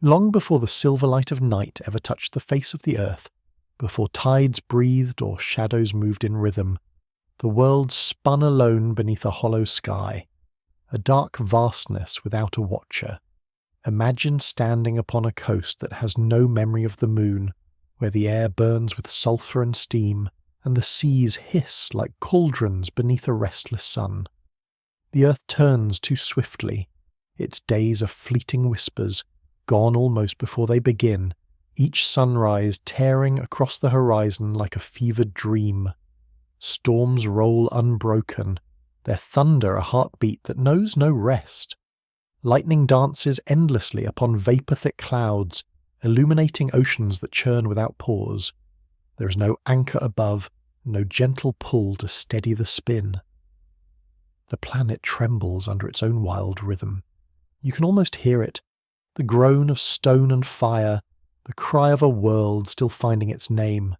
Long before the silver light of night ever touched the face of the earth, before tides breathed or shadows moved in rhythm, the world spun alone beneath a hollow sky, a dark vastness without a watcher. Imagine standing upon a coast that has no memory of the moon, where the air burns with sulphur and steam, and the seas hiss like cauldrons beneath a restless sun. The earth turns too swiftly. Its days are fleeting whispers, gone almost before they begin, each sunrise tearing across the horizon like a fevered dream. Storms roll unbroken, their thunder a heartbeat that knows no rest. Lightning dances endlessly upon vapour-thick clouds, illuminating oceans that churn without pause. There is no anchor above, no gentle pull to steady the spin. The planet trembles under its own wild rhythm. You can almost hear it, the groan of stone and fire, the cry of a world still finding its name.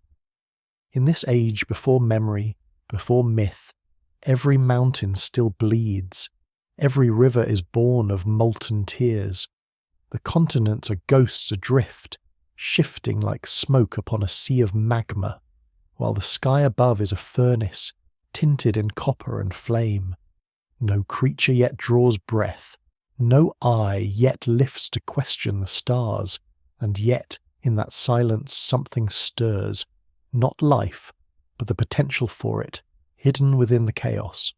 In this age before memory, before myth, every mountain still bleeds, every river is born of molten tears. The continents are ghosts adrift, shifting like smoke upon a sea of magma, while the sky above is a furnace, tinted in copper and flame. No creature yet draws breath, no eye yet lifts to question the stars, and yet in that silence something stirs, not life, but the potential for it, hidden within the chaos.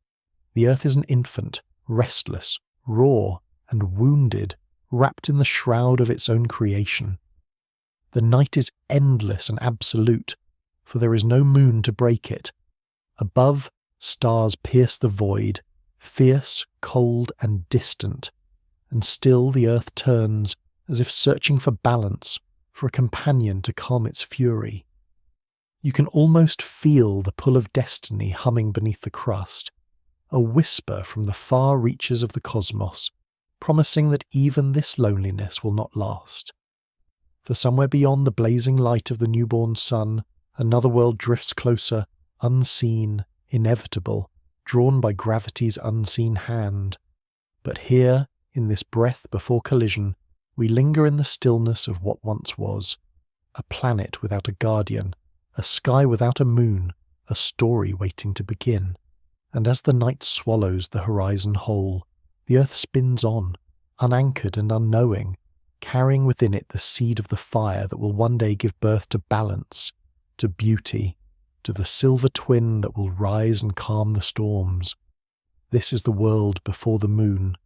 The earth is an infant, restless, raw, and wounded, wrapped in the shroud of its own creation. The night is endless and absolute, for there is no moon to break it. Above, stars pierce the void, fierce, cold, and distant, and still the earth turns, as if searching for balance, for a companion to calm its fury. You can almost feel the pull of destiny humming beneath the crust, a whisper from the far reaches of the cosmos, promising that even this loneliness will not last. For somewhere beyond the blazing light of the newborn sun, another world drifts closer, unseen, inevitable, drawn by gravity's unseen hand. But here, in this breath before collision, we linger in the stillness of what once was. A planet without a guardian, a sky without a moon, a story waiting to begin. And as the night swallows the horizon whole, the earth spins on, unanchored and unknowing, carrying within it the seed of the fire that will one day give birth to balance, to beauty, to the silver twin that will rise and calm the storms. This is the world before the moon,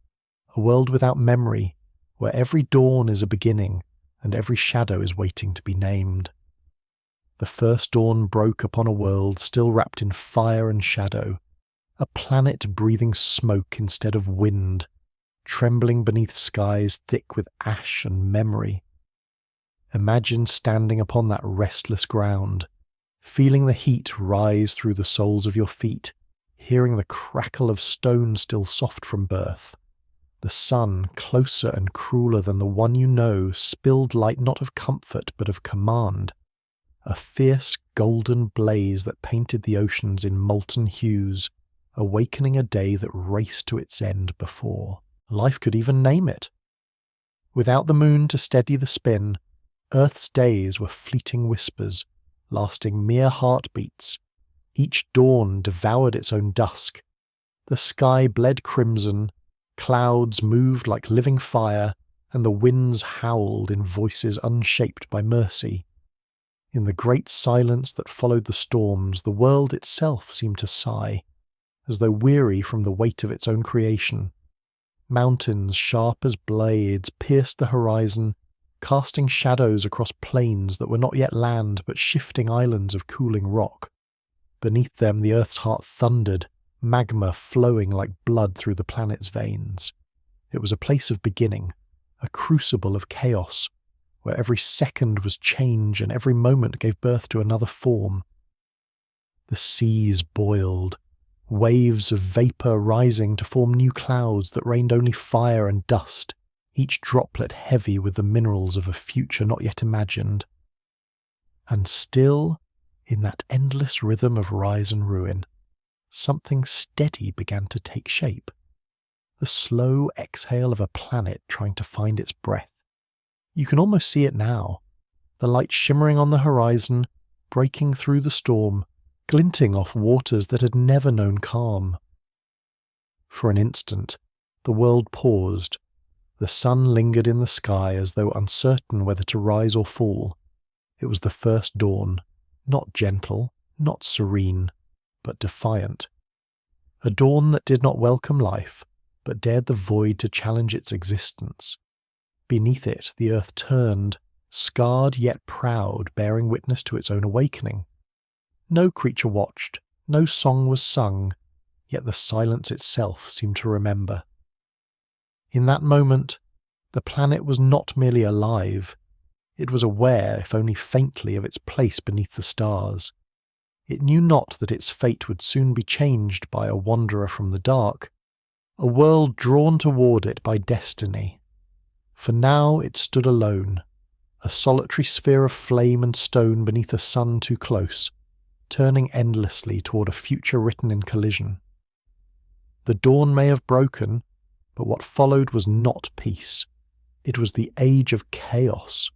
a world without memory, where every dawn is a beginning and every shadow is waiting to be named. The first dawn broke upon a world still wrapped in fire and shadow, a planet breathing smoke instead of wind, trembling beneath skies thick with ash and memory. Imagine standing upon that restless ground, feeling the heat rise through the soles of your feet, hearing the crackle of stone still soft from birth. The sun, closer and crueler than the one you know, spilled light not of comfort but of command, a fierce golden blaze that painted the oceans in molten hues, awakening a day that raced to its end before life could even name it. Without the moon to steady the spin, Earth's days were fleeting whispers, lasting mere heartbeats. Each dawn devoured its own dusk. The sky bled crimson, clouds moved like living fire, and the winds howled in voices unshaped by mercy. In the great silence that followed the storms, the world itself seemed to sigh, as though weary from the weight of its own creation. Mountains sharp as blades pierced the horizon, casting shadows across plains that were not yet land but shifting islands of cooling rock. Beneath them the earth's heart thundered, magma flowing like blood through the planet's veins. It was a place of beginning, a crucible of chaos, where every second was change and every moment gave birth to another form. The seas boiled, waves of vapour rising to form new clouds that rained only fire and dust, each droplet heavy with the minerals of a future not yet imagined. And still, in that endless rhythm of rise and ruin, something steady began to take shape. The slow exhale of a planet trying to find its breath. You can almost see it now, the light shimmering on the horizon, breaking through the storm, glinting off waters that had never known calm. For an instant, the world paused. The sun lingered in the sky as though uncertain whether to rise or fall. It was the first dawn, not gentle, not serene, but defiant. A dawn that did not welcome life, but dared the void to challenge its existence. Beneath it, the earth turned, scarred yet proud, bearing witness to its own awakening. No creature watched, no song was sung, yet the silence itself seemed to remember. In that moment, the planet was not merely alive, it was aware, if only faintly, of its place beneath the stars. It knew not that its fate would soon be changed by a wanderer from the dark, a world drawn toward it by destiny. For now it stood alone, a solitary sphere of flame and stone beneath a sun too close, turning endlessly toward a future written in collision. The dawn may have broken, but what followed was not peace. It was the age of chaos,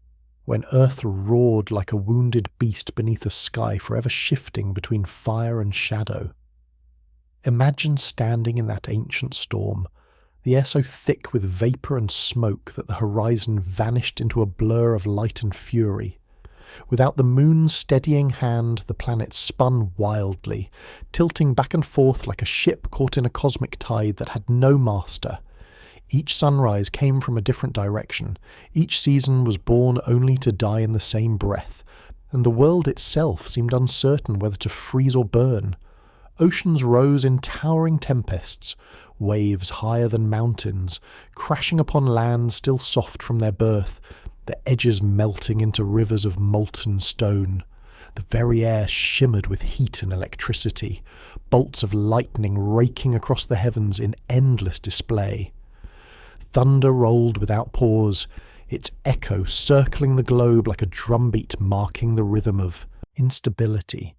when Earth roared like a wounded beast beneath a sky forever shifting between fire and shadow. Imagine standing in that ancient storm, the air so thick with vapour and smoke that the horizon vanished into a blur of light and fury. Without the moon's steadying hand, the planet spun wildly, tilting back and forth like a ship caught in a cosmic tide that had no master. Each sunrise came from a different direction, each season was born only to die in the same breath, and the world itself seemed uncertain whether to freeze or burn. Oceans rose in towering tempests, waves higher than mountains, crashing upon lands still soft from their birth, the edges melting into rivers of molten stone. The very air shimmered with heat and electricity, bolts of lightning raking across the heavens in endless display. Thunder rolled without pause, its echo circling the globe like a drumbeat marking the rhythm of instability.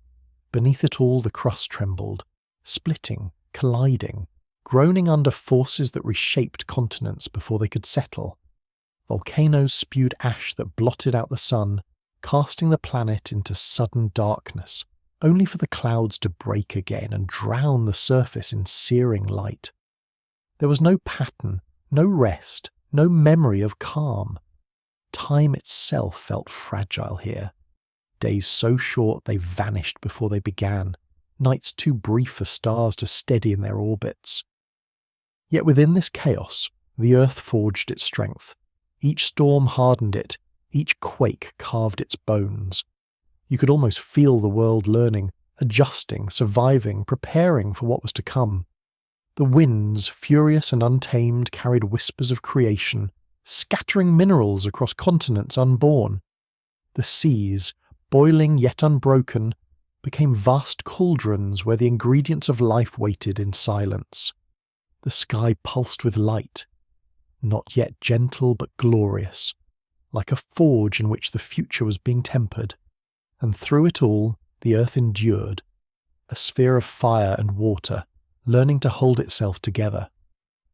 Beneath it all the crust trembled, splitting, colliding, groaning under forces that reshaped continents before they could settle. Volcanoes spewed ash that blotted out the sun, casting the planet into sudden darkness, only for the clouds to break again and drown the surface in searing light. There was no pattern, no rest, no memory of calm. Time itself felt fragile here. Days so short they vanished before they began, nights too brief for stars to steady in their orbits. Yet within this chaos, the earth forged its strength. Each storm hardened it, each quake carved its bones. You could almost feel the world learning, adjusting, surviving, preparing for what was to come. The winds, furious and untamed, carried whispers of creation, scattering minerals across continents unborn. The seas, boiling yet unbroken, became vast cauldrons where the ingredients of life waited in silence. The sky pulsed with light, not yet gentle but glorious, like a forge in which the future was being tempered. And through it all, the earth endured, a sphere of fire and water, learning to hold itself together.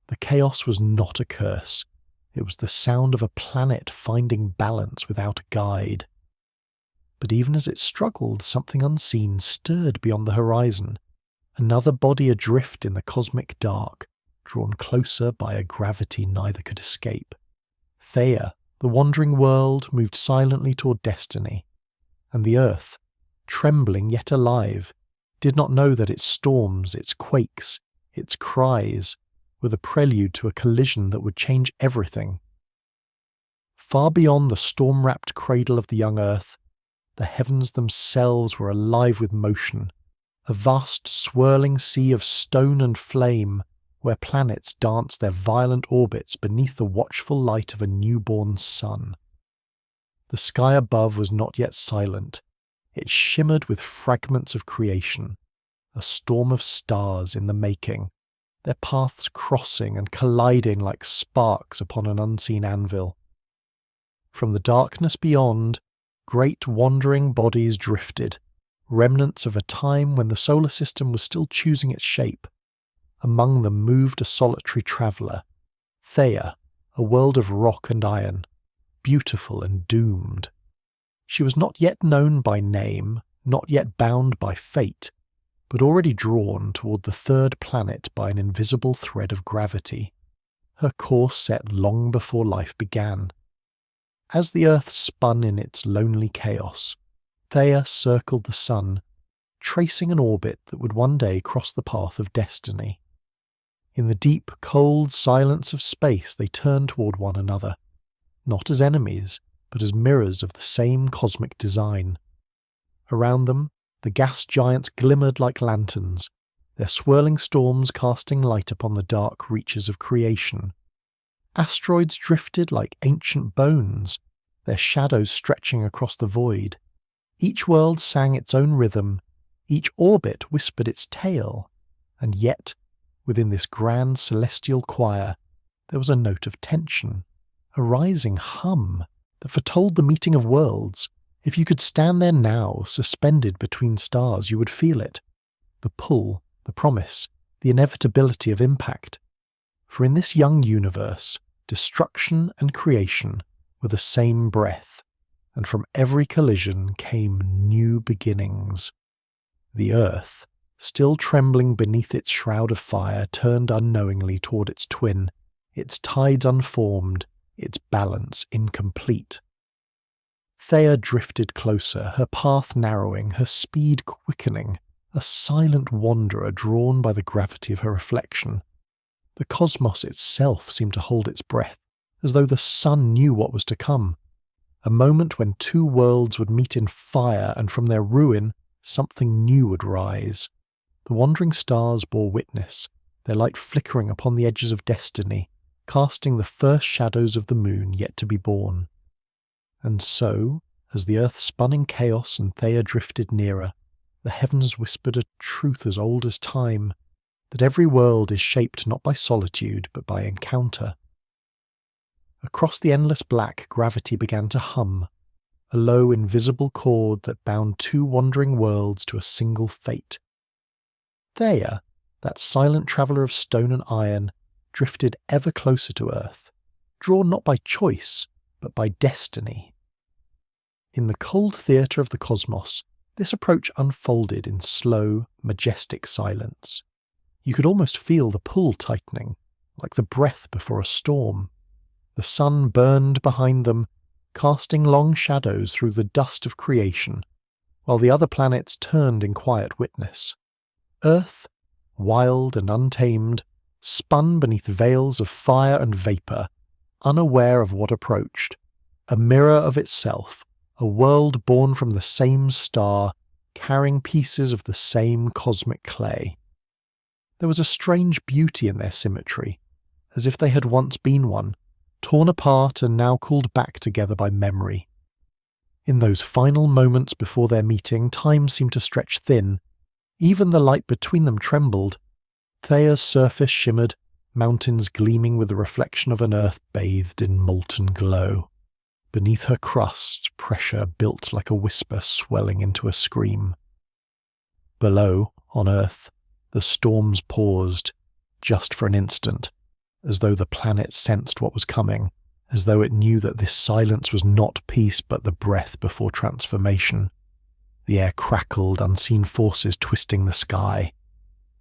The chaos was not a curse. It was the sound of a planet finding balance without a guide. But even as it struggled, something unseen stirred beyond the horizon, another body adrift in the cosmic dark, drawn closer by a gravity neither could escape. Theia, the wandering world, moved silently toward destiny, and the earth, trembling yet alive, did not know that its storms, its quakes, its cries were the prelude to a collision that would change everything. Far beyond the storm-wrapped cradle of the young earth, the heavens themselves were alive with motion, a vast swirling sea of stone and flame where planets danced their violent orbits beneath the watchful light of a newborn sun. The sky above was not yet silent. It shimmered with fragments of creation, a storm of stars in the making, their paths crossing and colliding like sparks upon an unseen anvil. From the darkness beyond, great wandering bodies drifted, remnants of a time when the solar system was still choosing its shape. Among them moved a solitary traveller, Theia, a world of rock and iron, beautiful and doomed. She was not yet known by name, not yet bound by fate, but already drawn toward the third planet by an invisible thread of gravity, her course set long before life began. As the Earth spun in its lonely chaos, Thea circled the sun, tracing an orbit that would one day cross the path of destiny. In the deep, cold silence of space they turned toward one another, not as enemies, but as mirrors of the same cosmic design. Around them, the gas giants glimmered like lanterns, their swirling storms casting light upon the dark reaches of creation. Asteroids drifted like ancient bones, their shadows stretching across the void. Each world sang its own rhythm, each orbit whispered its tale, and yet, within this grand celestial choir, there was a note of tension, a rising hum that foretold the meeting of worlds. If you could stand there now, suspended between stars, you would feel it. The pull, the promise, the inevitability of impact. For in this young universe, destruction and creation were the same breath, and from every collision came new beginnings. The earth, still trembling beneath its shroud of fire, turned unknowingly toward its twin, its tides unformed, its balance incomplete. Thea drifted closer, her path narrowing, her speed quickening, a silent wanderer drawn by the gravity of her reflection. The cosmos itself seemed to hold its breath, as though the sun knew what was to come. A moment when two worlds would meet in fire, and from their ruin something new would rise. The wandering stars bore witness, their light flickering upon the edges of destiny, casting the first shadows of the moon yet to be born. And so, as the earth spun in chaos and Thea drifted nearer, the heavens whispered a truth as old as time, that every world is shaped not by solitude but by encounter. Across the endless black, gravity began to hum, a low invisible chord that bound two wandering worlds to a single fate. Thea, that silent traveller of stone and iron, drifted ever closer to Earth, drawn not by choice, but by destiny. In the cold theatre of the cosmos, this approach unfolded in slow, majestic silence. You could almost feel the pull tightening, like the breath before a storm. The sun burned behind them, casting long shadows through the dust of creation, while the other planets turned in quiet witness. Earth, wild and untamed, spun beneath veils of fire and vapour, unaware of what approached, a mirror of itself, a world born from the same star, carrying pieces of the same cosmic clay. There was a strange beauty in their symmetry, as if they had once been one, torn apart and now called back together by memory. In those final moments before their meeting, time seemed to stretch thin. Even the light between them trembled. Thea's surface shimmered, mountains gleaming with the reflection of an earth bathed in molten glow. Beneath her crust, pressure built like a whisper swelling into a scream. Below, on Earth, the storms paused, just for an instant, as though the planet sensed what was coming, as though it knew that this silence was not peace but the breath before transformation. The air crackled, unseen forces twisting the sky.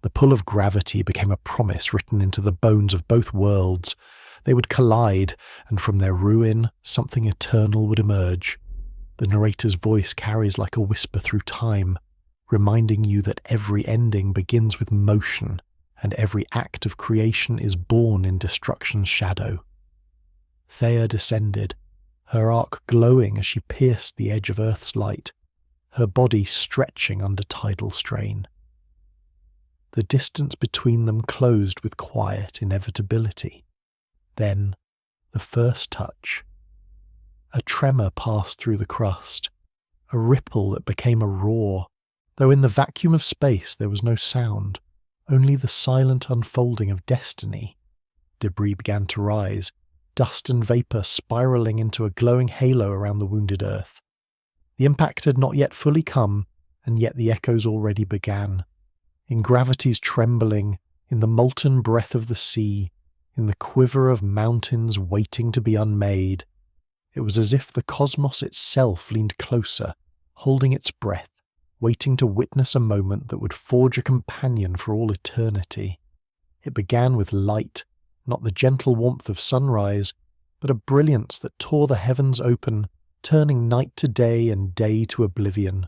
The pull of gravity became a promise written into the bones of both worlds. They would collide, and from their ruin, something eternal would emerge. The narrator's voice carries like a whisper through time, reminding you that every ending begins with motion, and every act of creation is born in destruction's shadow. Thea descended, her arc glowing as she pierced the edge of Earth's light, her body stretching under tidal strain. The distance between them closed with quiet inevitability. Then, the first touch. A tremor passed through the crust, a ripple that became a roar, though in the vacuum of space there was no sound, only the silent unfolding of destiny. Debris began to rise, dust and vapour spiralling into a glowing halo around the wounded Earth. The impact had not yet fully come, and yet the echoes already began. In gravity's trembling, in the molten breath of the sea, in the quiver of mountains waiting to be unmade. It was as if the cosmos itself leaned closer, holding its breath, waiting to witness a moment that would forge a companion for all eternity. It began with light, not the gentle warmth of sunrise, but a brilliance that tore the heavens open, turning night to day and day to oblivion.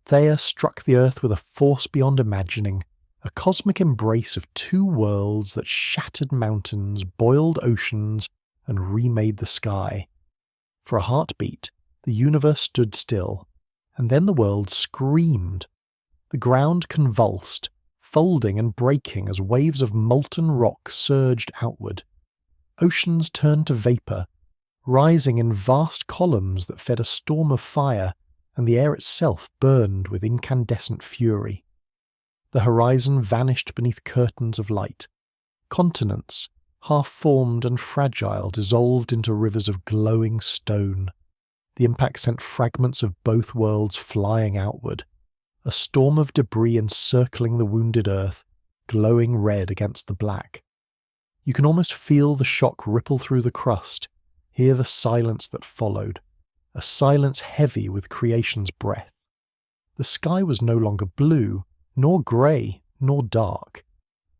Theia struck the earth with a force beyond imagining, a cosmic embrace of two worlds that shattered mountains, boiled oceans, and remade the sky. For a heartbeat, the universe stood still, and then the world screamed. The ground convulsed, folding and breaking as waves of molten rock surged outward. Oceans turned to vapour, rising in vast columns that fed a storm of fire, and the air itself burned with incandescent fury. The horizon vanished beneath curtains of light. Continents, half-formed and fragile, dissolved into rivers of glowing stone. The impact sent fragments of both worlds flying outward, a storm of debris encircling the wounded earth, glowing red against the black. You can almost feel the shock ripple through the crust, hear the silence that followed, a silence heavy with creation's breath. The sky was no longer blue, nor grey, nor dark.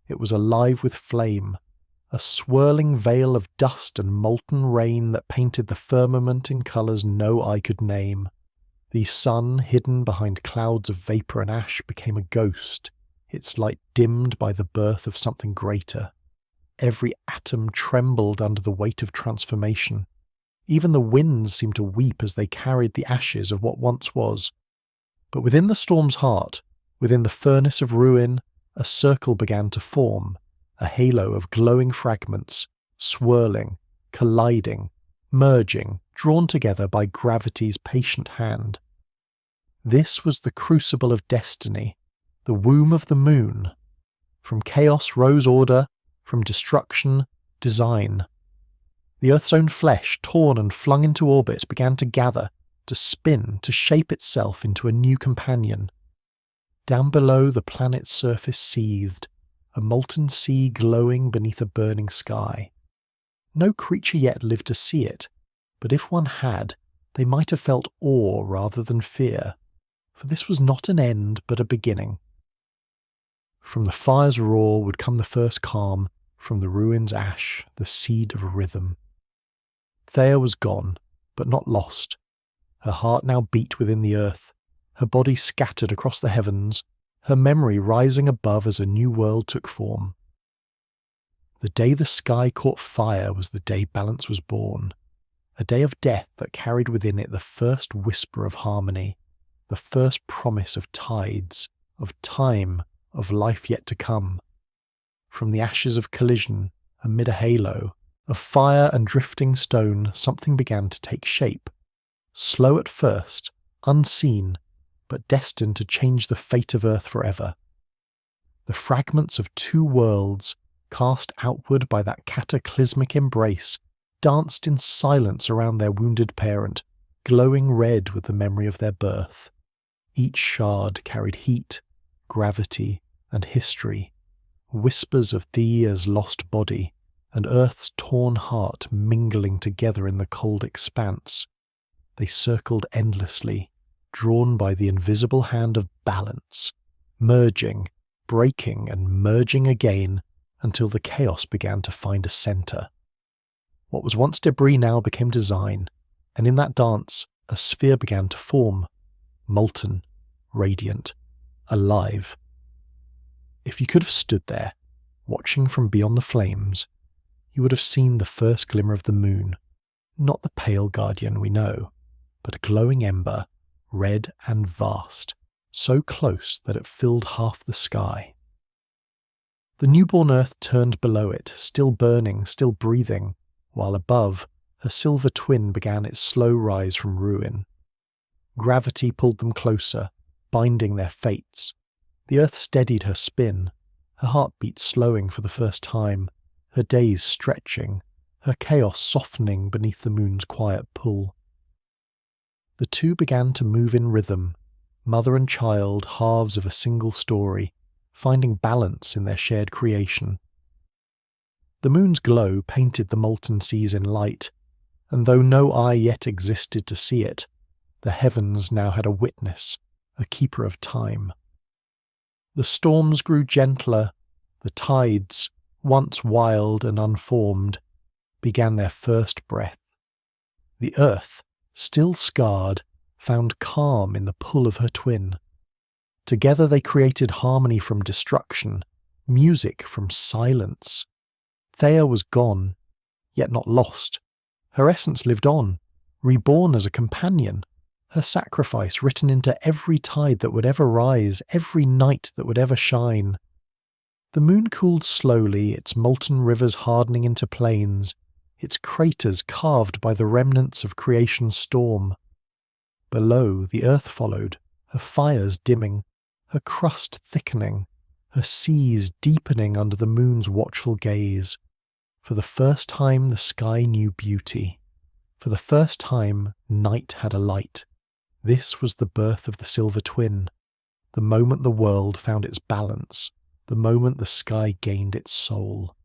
It was alive with flame, a swirling veil of dust and molten rain that painted the firmament in colours no eye could name. The sun, hidden behind clouds of vapour and ash, became a ghost, its light dimmed by the birth of something greater. Every atom trembled under the weight of transformation. Even the winds seemed to weep as they carried the ashes of what once was. But within the storm's heart, within the furnace of ruin, a circle began to form, a halo of glowing fragments, swirling, colliding, merging, drawn together by gravity's patient hand. This was the crucible of destiny, the womb of the moon. From chaos rose order, from destruction, design. The Earth's own flesh, torn and flung into orbit, began to gather, to spin, to shape itself into a new companion. Down below, the planet's surface seethed, a molten sea glowing beneath a burning sky. No creature yet lived to see it, but if one had, they might have felt awe rather than fear, for this was not an end but a beginning. From the fire's roar would come the first calm, from the ruin's ash, the seed of rhythm. Theia was gone, but not lost. Her heart now beat within the earth, her body scattered across the heavens, her memory rising above as a new world took form. The day the sky caught fire was the day balance was born, a day of death that carried within it the first whisper of harmony, the first promise of tides, of time, of life yet to come. From the ashes of collision, amid a halo, of fire and drifting stone, something began to take shape. Slow at first, unseen, but destined to change the fate of Earth forever. The fragments of two worlds, cast outward by that cataclysmic embrace, danced in silence around their wounded parent, glowing red with the memory of their birth. Each shard carried heat, gravity, and history, whispers of Theia's lost body, and Earth's torn heart mingling together in the cold expanse. They circled endlessly, drawn by the invisible hand of balance, merging, breaking, and merging again until the chaos began to find a centre. What was once debris now became design, and in that dance a sphere began to form, molten, radiant, alive. If you could have stood there, watching from beyond the flames, you would have seen the first glimmer of the moon, not the pale guardian we know, but a glowing ember, red and vast, so close that it filled half the sky. The newborn Earth turned below it, still burning, still breathing, while above, her silver twin began its slow rise from ruin. Gravity pulled them closer, binding their fates. The Earth steadied her spin, her heartbeat slowing for the first time, her days stretching, her chaos softening beneath the moon's quiet pull. The two began to move in rhythm, mother and child, halves of a single story, finding balance in their shared creation. The moon's glow painted the molten seas in light, and though no eye yet existed to see it, the heavens now had a witness, a keeper of time. The storms grew gentler, the tides, once wild and unformed, began their first breath. The earth, still scarred, found calm in the pull of her twin. Together they created harmony from destruction, music from silence. Thea was gone, yet not lost. Her essence lived on, reborn as a companion, her sacrifice written into every tide that would ever rise, every night that would ever shine. The moon cooled slowly, its molten rivers hardening into plains, its craters carved by the remnants of creation's storm. Below, the earth followed, her fires dimming, her crust thickening, her seas deepening under the moon's watchful gaze. For the first time the sky knew beauty. For the first time night had a light. This was the birth of the silver twin, the moment the world found its balance, the moment the sky gained its soul.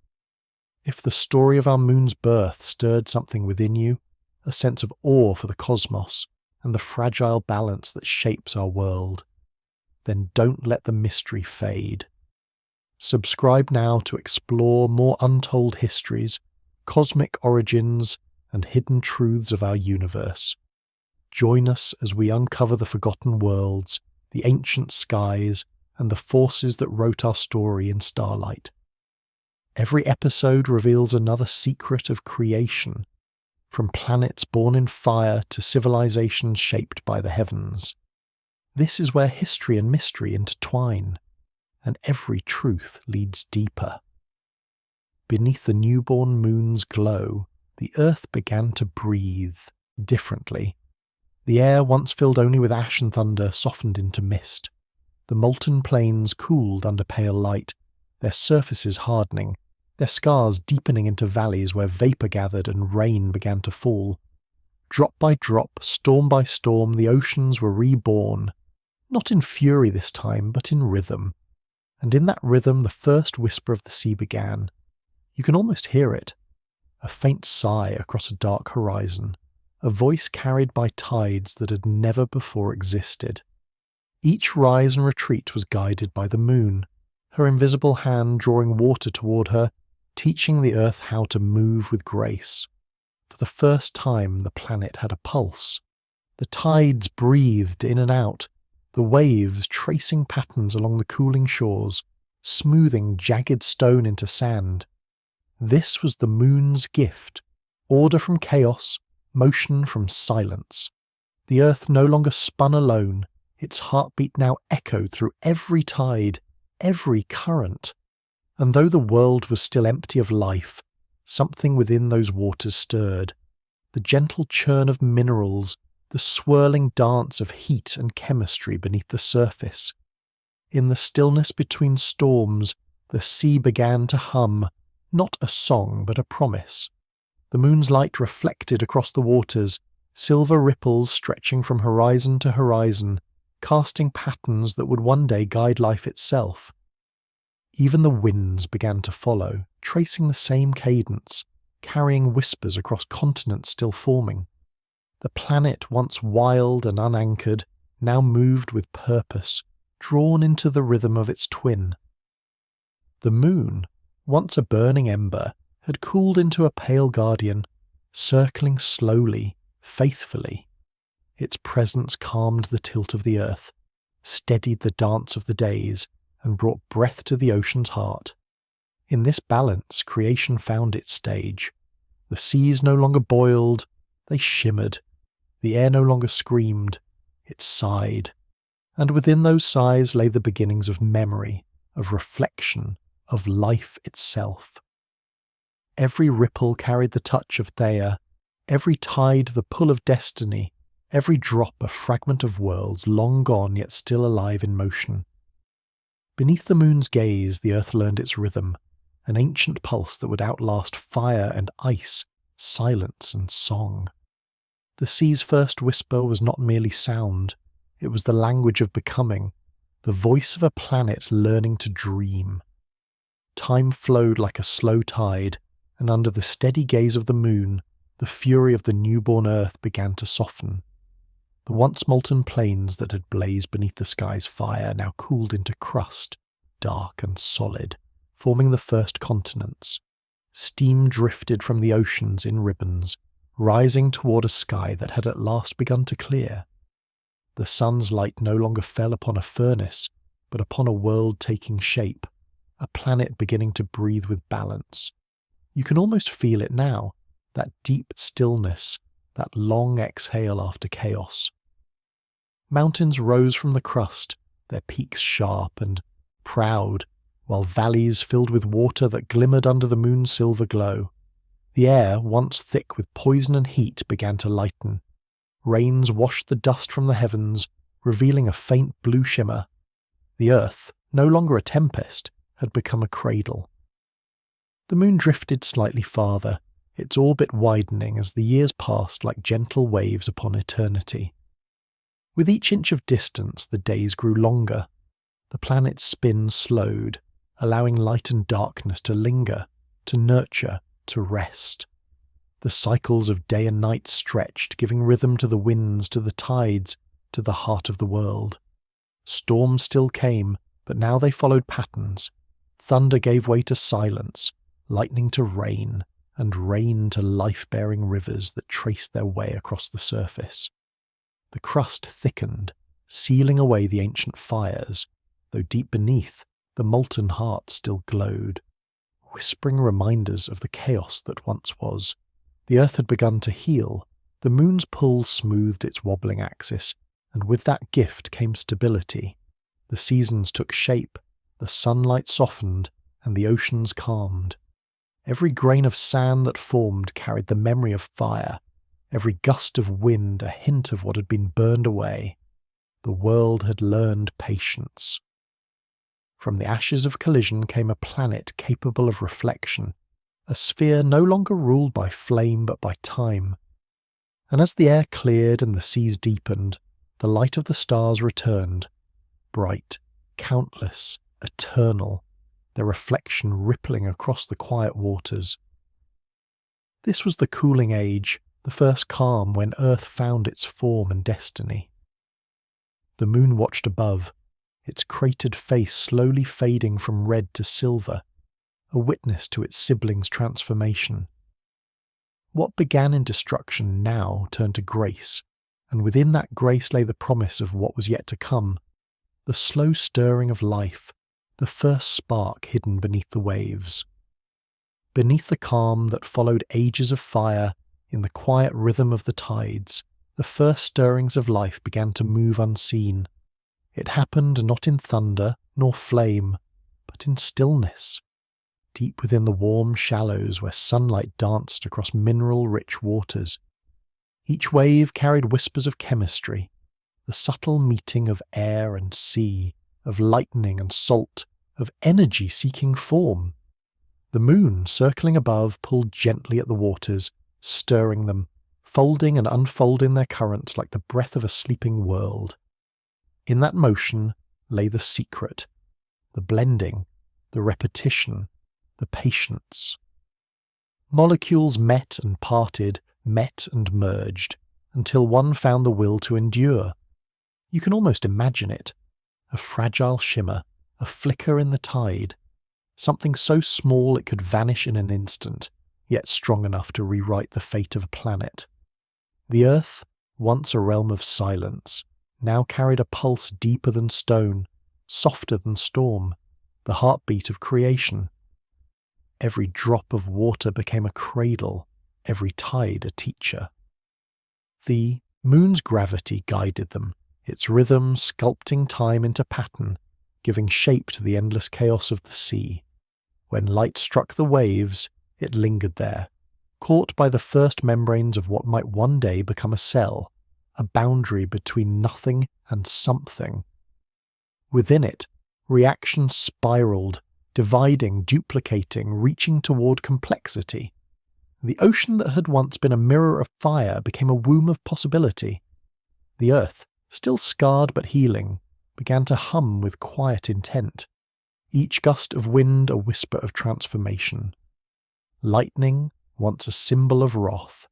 If the story of our moon's birth stirred something within you, a sense of awe for the cosmos and the fragile balance that shapes our world, then don't let the mystery fade. Subscribe now to explore more untold histories, cosmic origins, and hidden truths of our universe. Join us as we uncover the forgotten worlds, the ancient skies, and the forces that wrote our story in starlight. Every episode reveals another secret of creation, from planets born in fire to civilizations shaped by the heavens. This is where history and mystery intertwine, and every truth leads deeper. Beneath the newborn moon's glow, the earth began to breathe differently. The air, once filled only with ash and thunder, softened into mist. The molten plains cooled under pale light, their surfaces hardening, their scars deepening into valleys where vapour gathered and rain began to fall. Drop by drop, storm by storm, the oceans were reborn, not in fury this time, but in rhythm. And in that rhythm the first whisper of the sea began. You can almost hear it, a faint sigh across a dark horizon, a voice carried by tides that had never before existed. Each rise and retreat was guided by the moon, her invisible hand drawing water toward her, teaching the earth how to move with grace. For the first time the planet had a pulse. The tides breathed in and out, the waves tracing patterns along the cooling shores, smoothing jagged stone into sand. This was the moon's gift, order from chaos, motion from silence. The earth no longer spun alone, its heartbeat now echoed through every tide, every current. And though the world was still empty of life, something within those waters stirred. The gentle churn of minerals, the swirling dance of heat and chemistry beneath the surface. In the stillness between storms, the sea began to hum, not a song but a promise. The moon's light reflected across the waters, silver ripples stretching from horizon to horizon, casting patterns that would one day guide life itself. Even the winds began to follow, tracing the same cadence, carrying whispers across continents still forming. The planet, once wild and unanchored, now moved with purpose, drawn into the rhythm of its twin. The moon, once a burning ember, had cooled into a pale guardian, circling slowly, faithfully. Its presence calmed the tilt of the earth, steadied the dance of the days, and brought breath to the ocean's heart. In this balance, creation found its stage. The seas no longer boiled, they shimmered. The air no longer screamed, it sighed. And within those sighs lay the beginnings of memory, of reflection, of life itself. Every ripple carried the touch of Thea, every tide the pull of destiny, every drop a fragment of worlds long gone yet still alive in motion. Beneath the moon's gaze, the earth learned its rhythm, an ancient pulse that would outlast fire and ice, silence and song. The sea's first whisper was not merely sound, it was the language of becoming, the voice of a planet learning to dream. Time flowed like a slow tide, and under the steady gaze of the moon, the fury of the newborn earth began to soften. The once molten plains that had blazed beneath the sky's fire now cooled into crust, dark and solid, forming the first continents. Steam drifted from the oceans in ribbons, rising toward a sky that had at last begun to clear. The sun's light no longer fell upon a furnace, but upon a world taking shape, a planet beginning to breathe with balance. You can almost feel it now, that deep stillness, that long exhale after chaos. Mountains rose from the crust, their peaks sharp and proud, while valleys filled with water that glimmered under the moon's silver glow. The air, once thick with poison and heat, began to lighten. Rains washed the dust from the heavens, revealing a faint blue shimmer. The earth, no longer a tempest, had become a cradle. The moon drifted slightly farther, its orbit widening as the years passed like gentle waves upon eternity. With each inch of distance, the days grew longer. The planet's spin slowed, allowing light and darkness to linger, to nurture, to rest. The cycles of day and night stretched, giving rhythm to the winds, to the tides, to the heart of the world. Storms still came, but now they followed patterns. Thunder gave way to silence, lightning to rain, and rain to life-bearing rivers that traced their way across the surface. The crust thickened, sealing away the ancient fires, though deep beneath, the molten heart still glowed, whispering reminders of the chaos that once was. The earth had begun to heal, the moon's pull smoothed its wobbling axis, and with that gift came stability. The seasons took shape, the sunlight softened, and the oceans calmed. Every grain of sand that formed carried the memory of fire, every gust of wind a hint of what had been burned away. The world had learned patience. From the ashes of collision came a planet capable of reflection, a sphere no longer ruled by flame but by time. And as the air cleared and the seas deepened, the light of the stars returned, bright, countless, eternal, their reflection rippling across the quiet waters. This was the cooling age, the first calm when Earth found its form and destiny. The moon watched above, its cratered face slowly fading from red to silver, a witness to its siblings' transformation. What began in destruction now turned to grace, and within that grace lay the promise of what was yet to come, the slow stirring of life, the first spark hidden beneath the waves. Beneath the calm that followed ages of fire, in the quiet rhythm of the tides, the first stirrings of life began to move unseen. It happened not in thunder nor flame, but in stillness, deep within the warm shallows where sunlight danced across mineral-rich waters. Each wave carried whispers of chemistry, the subtle meeting of air and sea, of lightning and salt, of energy seeking form. The moon, circling above, pulled gently at the waters, stirring them, folding and unfolding their currents like the breath of a sleeping world. In that motion lay the secret, the blending, the repetition, the patience. Molecules met and parted, met and merged, until one found the will to endure. You can almost imagine it, a fragile shimmer, a flicker in the tide, something so small it could vanish in an instant, yet strong enough to rewrite the fate of a planet. The earth, once a realm of silence, now carried a pulse deeper than stone, softer than storm, the heartbeat of creation. Every drop of water became a cradle, every tide a teacher. The moon's gravity guided them, its rhythm sculpting time into pattern, giving shape to the endless chaos of the sea. When light struck the waves, it lingered there, caught by the first membranes of what might one day become a cell, a boundary between nothing and something. Within it, reaction spiraled, dividing, duplicating, reaching toward complexity. The ocean that had once been a mirror of fire became a womb of possibility. The earth, still scarred but healing, began to hum with quiet intent, each gust of wind a whisper of transformation. Lightning, once a symbol of wrath,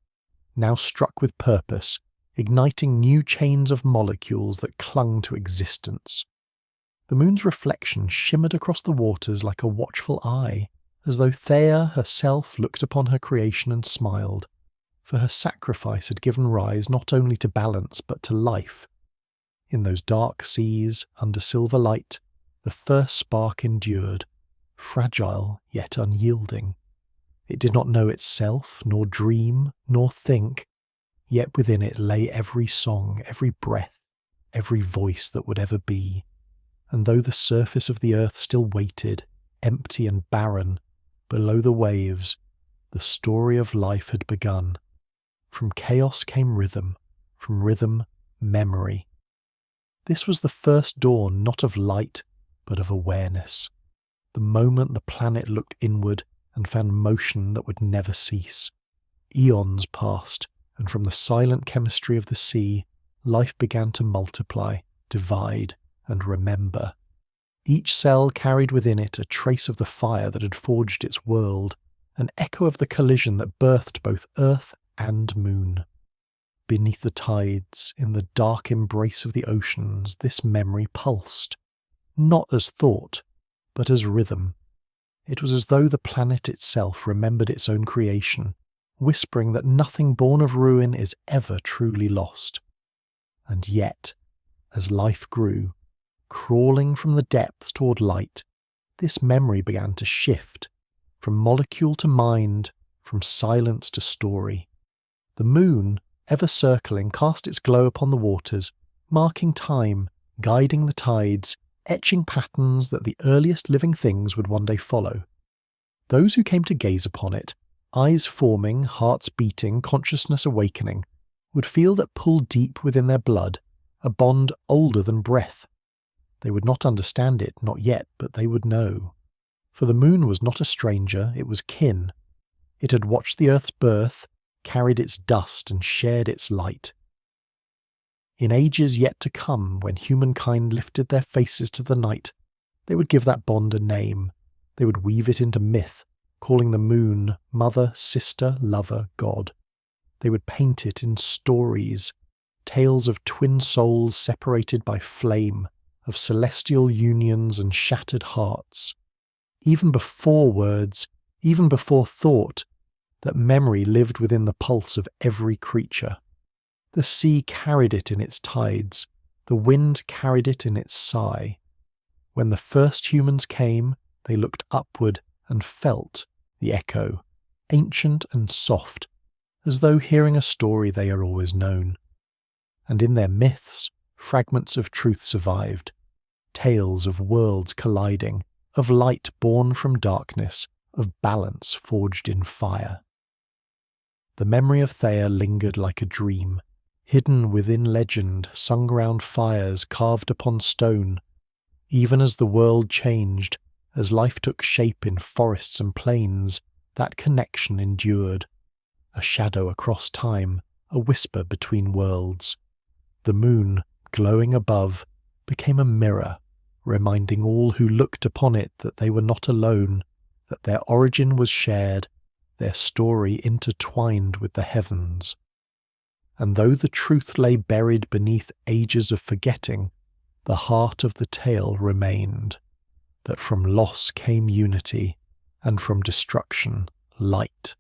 now struck with purpose, igniting new chains of molecules that clung to existence. The moon's reflection shimmered across the waters like a watchful eye, as though Thea herself looked upon her creation and smiled, for her sacrifice had given rise not only to balance but to life. In those dark seas, under silver light, the first spark endured, fragile yet unyielding. It did not know itself, nor dream, nor think, yet within it lay every song, every breath, every voice that would ever be. And though the surface of the earth still waited, empty and barren, below the waves, the story of life had begun. From chaos came rhythm, from rhythm, memory. This was the first dawn not of light, but of awareness. The moment the planet looked inward and found motion that would never cease. Eons passed, and from the silent chemistry of the sea, life began to multiply, divide, and remember. Each cell carried within it a trace of the fire that had forged its world, an echo of the collision that birthed both earth and moon. Beneath the tides, in the dark embrace of the oceans, this memory pulsed, not as thought, but as rhythm. It was as though the planet itself remembered its own creation, whispering that nothing born of ruin is ever truly lost. And yet, as life grew, crawling from the depths toward light, this memory began to shift, from molecule to mind, from silence to story. The moon, ever circling, cast its glow upon the waters, marking time, guiding the tides, etching patterns that the earliest living things would one day follow. Those who came to gaze upon it, eyes forming, hearts beating, consciousness awakening, would feel that pull deep within their blood, a bond older than breath. They would not understand it, not yet, but they would know. For the moon was not a stranger, it was kin. It had watched the earth's birth, carried its dust and shared its light. In ages yet to come, when humankind lifted their faces to the night, they would give that bond a name. They would weave it into myth, calling the moon mother, sister, lover, god. They would paint it in stories, tales of twin souls separated by flame, of celestial unions and shattered hearts. Even before words, even before thought, that memory lived within the pulse of every creature. The sea carried it in its tides, the wind carried it in its sigh. When the first humans came, they looked upward and felt the echo, ancient and soft, as though hearing a story they are always known. And in their myths, fragments of truth survived, tales of worlds colliding, of light born from darkness, of balance forged in fire. The memory of Thea lingered like a dream, hidden within legend, sung round fires carved upon stone. Even as the world changed, as life took shape in forests and plains, that connection endured. A shadow across time, a whisper between worlds. The moon, glowing above, became a mirror, reminding all who looked upon it that they were not alone, that their origin was shared, their story intertwined with the heavens. And though the truth lay buried beneath ages of forgetting, the heart of the tale remained, that from loss came unity, and from destruction light.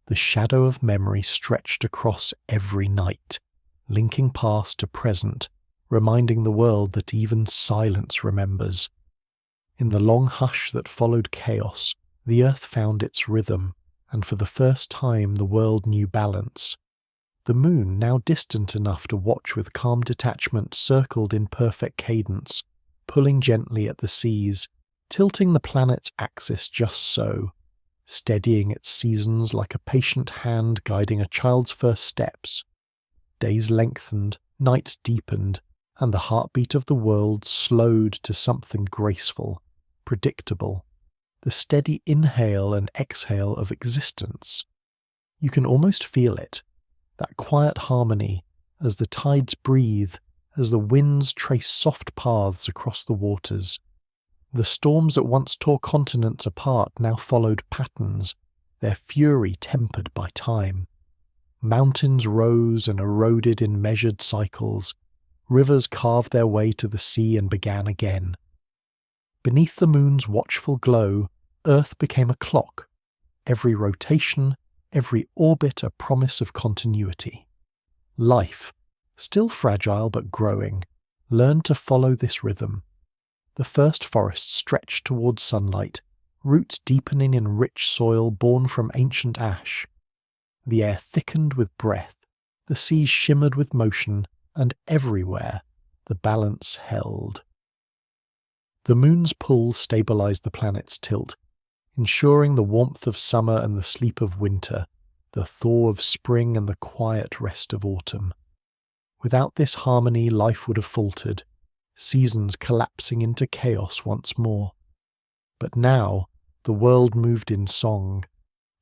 The shadow of memory stretched across every night, linking past to present, reminding the world that even silence remembers. In the long hush that followed chaos, the earth found its rhythm, and for the first time the world knew balance. The moon, now distant enough to watch with calm detachment, circled in perfect cadence, pulling gently at the seas, tilting the planet's axis just so, steadying its seasons like a patient hand guiding a child's first steps. Days lengthened, nights deepened, and the heartbeat of the world slowed to something graceful, predictable, the steady inhale and exhale of existence. You can almost feel it, that quiet harmony, as the tides breathe, as the winds trace soft paths across the waters. The storms that once tore continents apart now followed patterns, their fury tempered by time. Mountains rose and eroded in measured cycles. Rivers carved their way to the sea and began again. Beneath the moon's watchful glow, Earth became a clock, every rotation, every orbit a promise of continuity. Life, still fragile but growing, learned to follow this rhythm. The first forests stretched towards sunlight, roots deepening in rich soil born from ancient ash. The air thickened with breath, the seas shimmered with motion, and everywhere the balance held. The moon's pull stabilized the planet's tilt, ensuring the warmth of summer and the sleep of winter, the thaw of spring and the quiet rest of autumn. Without this harmony, life would have faltered, seasons collapsing into chaos once more. But now the world moved in song,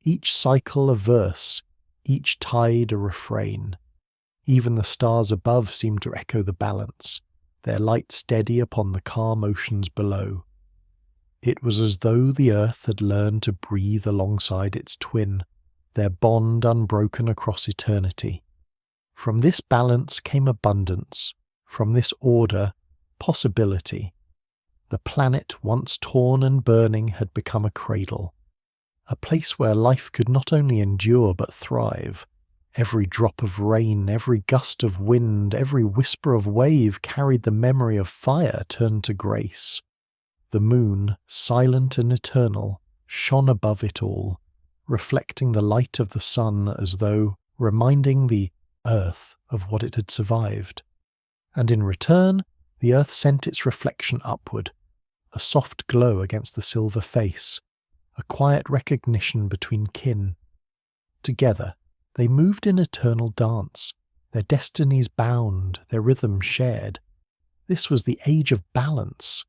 each cycle a verse, each tide a refrain. Even the stars above seemed to echo the balance, their light steady upon the calm oceans below. It was as though the earth had learned to breathe alongside its twin, their bond unbroken across eternity. From this balance came abundance, from this order, possibility. The planet, once torn and burning, had become a cradle, a place where life could not only endure but thrive. Every drop of rain, every gust of wind, every whisper of wave carried the memory of fire turned to grace. The moon, silent and eternal, shone above it all, reflecting the light of the sun as though reminding the earth of what it had survived. And in return, the earth sent its reflection upward, a soft glow against the silver face, a quiet recognition between kin. Together, they moved in eternal dance, their destinies bound, their rhythm shared. This was the age of balance,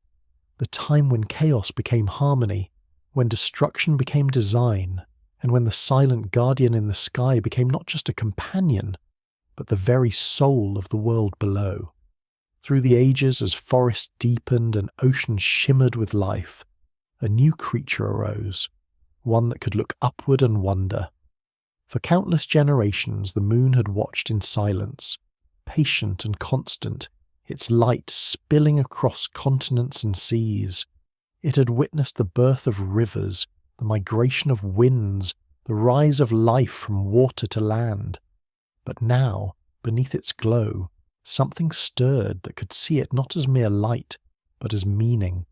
the time when chaos became harmony, when destruction became design, and when the silent guardian in the sky became not just a companion, but the very soul of the world below. Through the ages, as forests deepened and oceans shimmered with life, a new creature arose, one that could look upward and wonder. For countless generations, the moon had watched in silence, patient and constant, its light spilling across continents and seas. It had witnessed the birth of rivers, the migration of winds, the rise of life from water to land. But now, beneath its glow, something stirred that could see it not as mere light, but as meaning.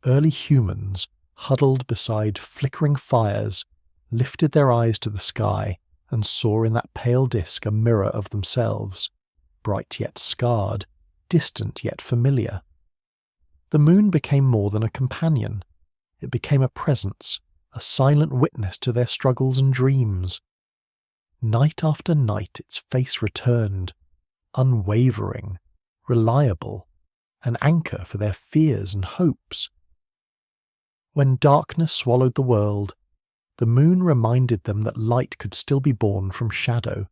Early humans, huddled beside flickering fires, lifted their eyes to the sky and saw in that pale disk a mirror of themselves, bright yet scarred, distant yet familiar. The moon became more than a companion. It became a presence, a silent witness to their struggles and dreams. Night after night its face returned, unwavering, reliable, an anchor for their fears and hopes. When darkness swallowed the world, the moon reminded them that light could still be born from shadow.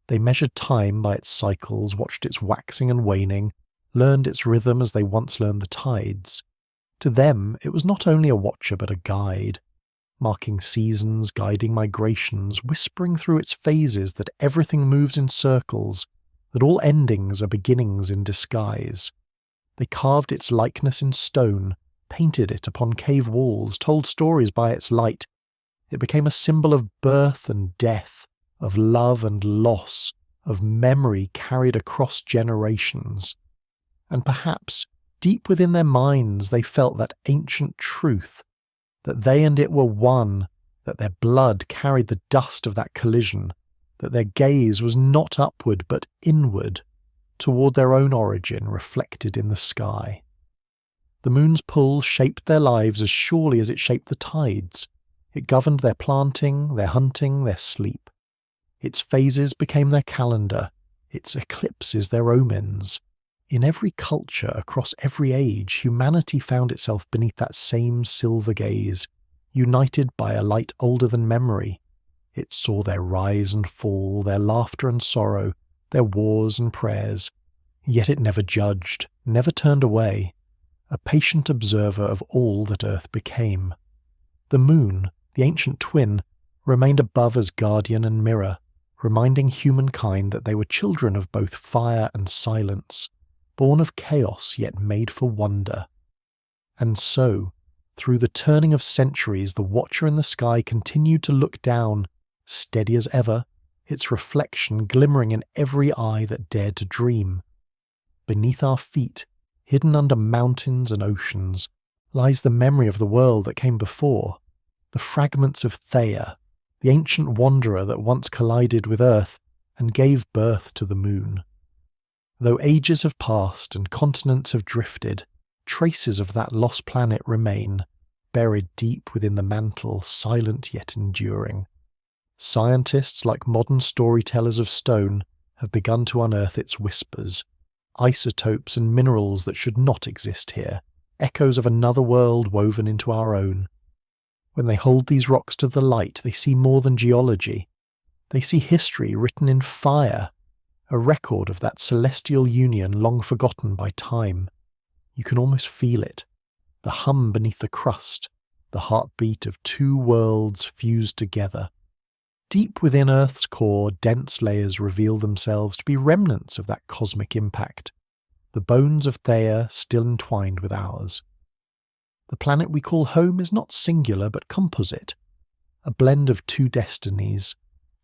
They measured time by its cycles, watched its waxing and waning, learned its rhythm as they once learned the tides. To them, it was not only a watcher but a guide, marking seasons, guiding migrations, whispering through its phases that everything moves in circles, that all endings are beginnings in disguise. They carved its likeness in stone, painted it upon cave walls, told stories by its light. It became a symbol of birth and death, of love and loss, of memory carried across generations. And perhaps, deep within their minds, they felt that ancient truth, that they and it were one, that their blood carried the dust of that collision, that their gaze was not upward but inward, toward their own origin reflected in the sky. The moon's pull shaped their lives as surely as it shaped the tides. It governed their planting, their hunting, their sleep. Its phases became their calendar, its eclipses their omens. In every culture, across every age, humanity found itself beneath that same silver gaze, united by a light older than memory. It saw their rise and fall, their laughter and sorrow, their wars and prayers. Yet it never judged, never turned away, a patient observer of all that Earth became. The moon, the ancient twin, remained above as guardian and mirror, reminding humankind that they were children of both fire and silence, born of chaos yet made for wonder. And so, through the turning of centuries, the watcher in the sky continued to look down, steady as ever, its reflection glimmering in every eye that dared to dream. Beneath our feet, hidden under mountains and oceans, lies the memory of the world that came before, the fragments of Theia, the ancient wanderer that once collided with Earth and gave birth to the moon. Though ages have passed and continents have drifted, traces of that lost planet remain, buried deep within the mantle, silent yet enduring. Scientists, like modern storytellers of stone, have begun to unearth its whispers, isotopes and minerals that should not exist here, echoes of another world woven into our own. When they hold these rocks to the light, they see more than geology. They see history written in fire, a record of that celestial union long forgotten by time. You can almost feel it, the hum beneath the crust, the heartbeat of two worlds fused together. Deep within Earth's core, dense layers reveal themselves to be remnants of that cosmic impact, the bones of Theia still entwined with ours. The planet we call home is not singular but composite, a blend of two destinies,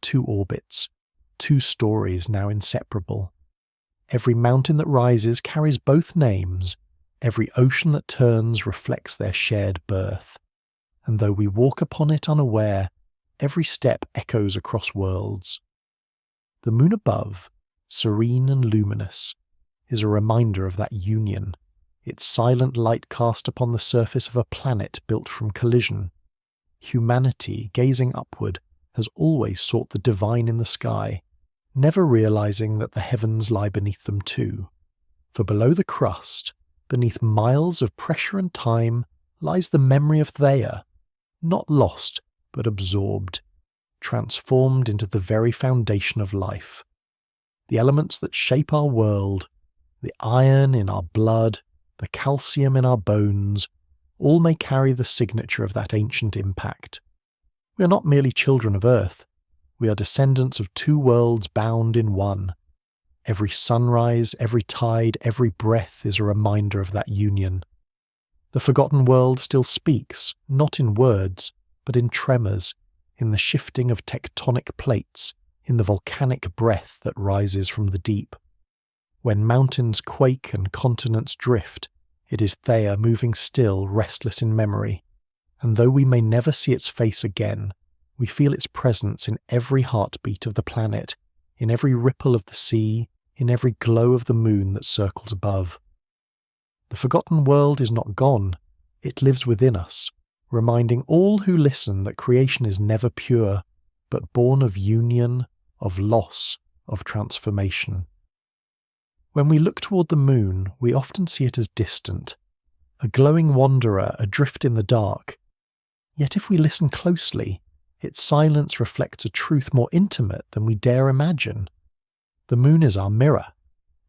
two orbits, two stories now inseparable. Every mountain that rises carries both names, every ocean that turns reflects their shared birth, and though we walk upon it unaware, every step echoes across worlds. The moon above, serene and luminous, is a reminder of that union, its silent light cast upon the surface of a planet built from collision. Humanity, gazing upward, has always sought the divine in the sky, never realizing that the heavens lie beneath them too. For below the crust, beneath miles of pressure and time, lies the memory of Theia, not lost, but absorbed, transformed into the very foundation of life. The elements that shape our world, the iron in our blood, the calcium in our bones, all may carry the signature of that ancient impact. We are not merely children of Earth, we are descendants of two worlds bound in one. Every sunrise, every tide, every breath is a reminder of that union. The forgotten world still speaks, not in words, but in tremors, in the shifting of tectonic plates, in the volcanic breath that rises from the deep. When mountains quake and continents drift, it is Theia moving still, restless in memory, and though we may never see its face again, we feel its presence in every heartbeat of the planet, in every ripple of the sea, in every glow of the moon that circles above. The forgotten world is not gone, it lives within us, reminding all who listen that creation is never pure, but born of union, of loss, of transformation. When we look toward the moon, we often see it as distant, a glowing wanderer adrift in the dark. Yet if we listen closely, its silence reflects a truth more intimate than we dare imagine. The moon is our mirror,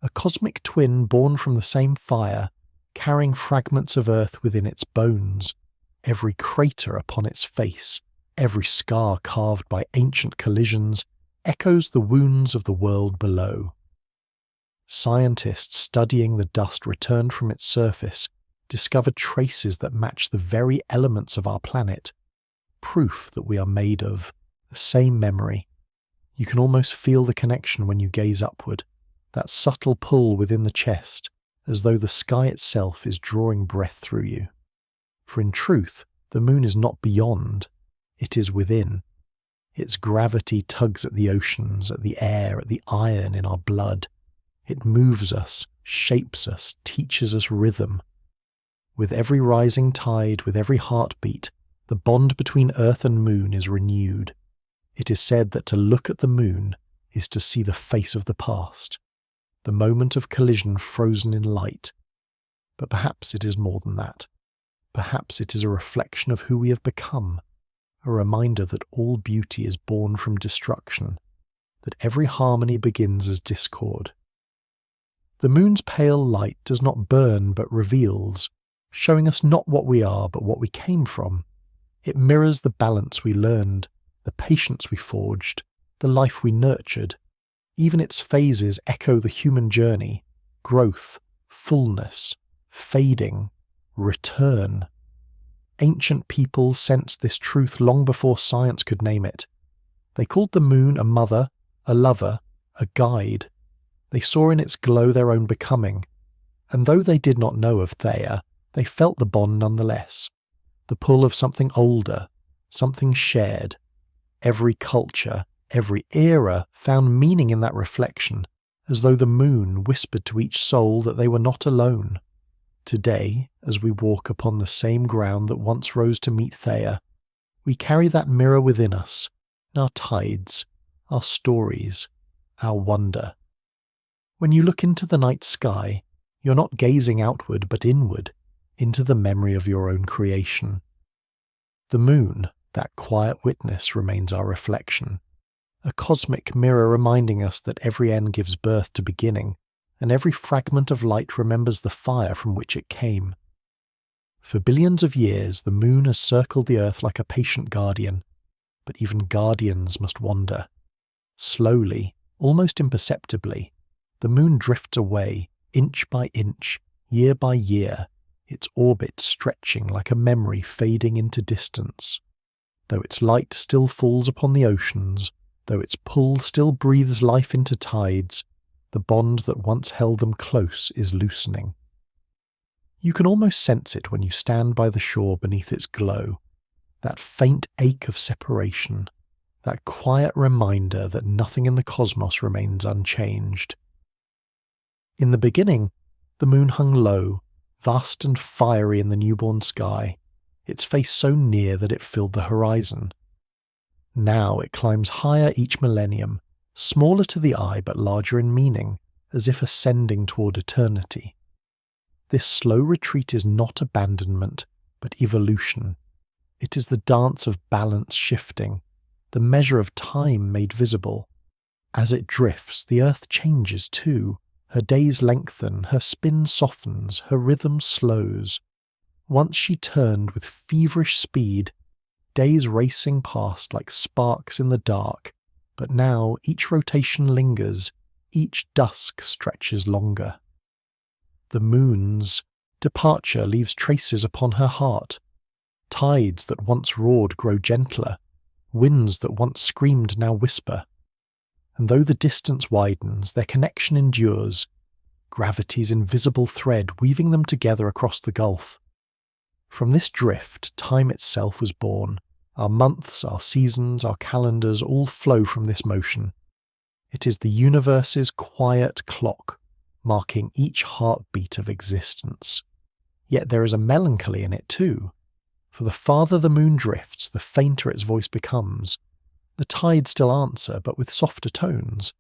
a cosmic twin born from the same fire, carrying fragments of Earth within its bones, every crater upon its face, every scar carved by ancient collisions, echoes the wounds of the world below. Scientists studying the dust returned from its surface discovered traces that match the very elements of our planet, proof that we are made of the same memory. You can almost feel the connection when you gaze upward, that subtle pull within the chest, as though the sky itself is drawing breath through you. For in truth, the moon is not beyond, it is within. Its gravity tugs at the oceans, at the air, at the iron in our blood. It moves us, shapes us, teaches us rhythm. With every rising tide, with every heartbeat, the bond between Earth and moon is renewed. It is said that to look at the moon is to see the face of the past, the moment of collision frozen in light. But perhaps it is more than that. Perhaps it is a reflection of who we have become, a reminder that all beauty is born from destruction, that every harmony begins as discord. The moon's pale light does not burn but reveals, showing us not what we are but what we came from. It mirrors the balance we learned, the patience we forged, the life we nurtured. Even its phases echo the human journey: growth, fullness, fading, return. Ancient peoples sensed this truth long before science could name it. They called the moon a mother, a lover, a guide. They saw in its glow their own becoming, and though they did not know of Thea, they felt the bond nonetheless, the pull of something older, something shared. Every culture, every era found meaning in that reflection, as though the moon whispered to each soul that they were not alone. Today, as we walk upon the same ground that once rose to meet Thea, we carry that mirror within us, in our tides, our stories, our wonder. When you look into the night sky, you're not gazing outward but inward, into the memory of your own creation. The moon, that quiet witness, remains our reflection, a cosmic mirror reminding us that every end gives birth to beginning, and every fragment of light remembers the fire from which it came. For billions of years, the moon has circled the earth like a patient guardian, but even guardians must wander. Slowly, almost imperceptibly, the moon drifts away, inch by inch, year by year, its orbit stretching like a memory fading into distance. Though its light still falls upon the oceans, though its pull still breathes life into tides, the bond that once held them close is loosening. You can almost sense it when you stand by the shore beneath its glow, that faint ache of separation, that quiet reminder that nothing in the cosmos remains unchanged. In the beginning, the moon hung low, vast and fiery in the newborn sky, its face so near that it filled the horizon. Now it climbs higher each millennium, smaller to the eye but larger in meaning, as if ascending toward eternity. This slow retreat is not abandonment, but evolution. It is the dance of balance shifting, the measure of time made visible. As it drifts, the earth changes too. Her days lengthen, her spin softens, her rhythm slows. Once she turned with feverish speed, days racing past like sparks in the dark, but now each rotation lingers, each dusk stretches longer. The moon's departure leaves traces upon her heart. Tides that once roared grow gentler, winds that once screamed now whisper. And though the distance widens, their connection endures, gravity's invisible thread weaving them together across the gulf. From this drift, time itself was born. Our months, our seasons, our calendars all flow from this motion. It is the universe's quiet clock, marking each heartbeat of existence. Yet there is a melancholy in it too, for the farther the moon drifts, the fainter its voice becomes. The tides still answer, but with softer tones.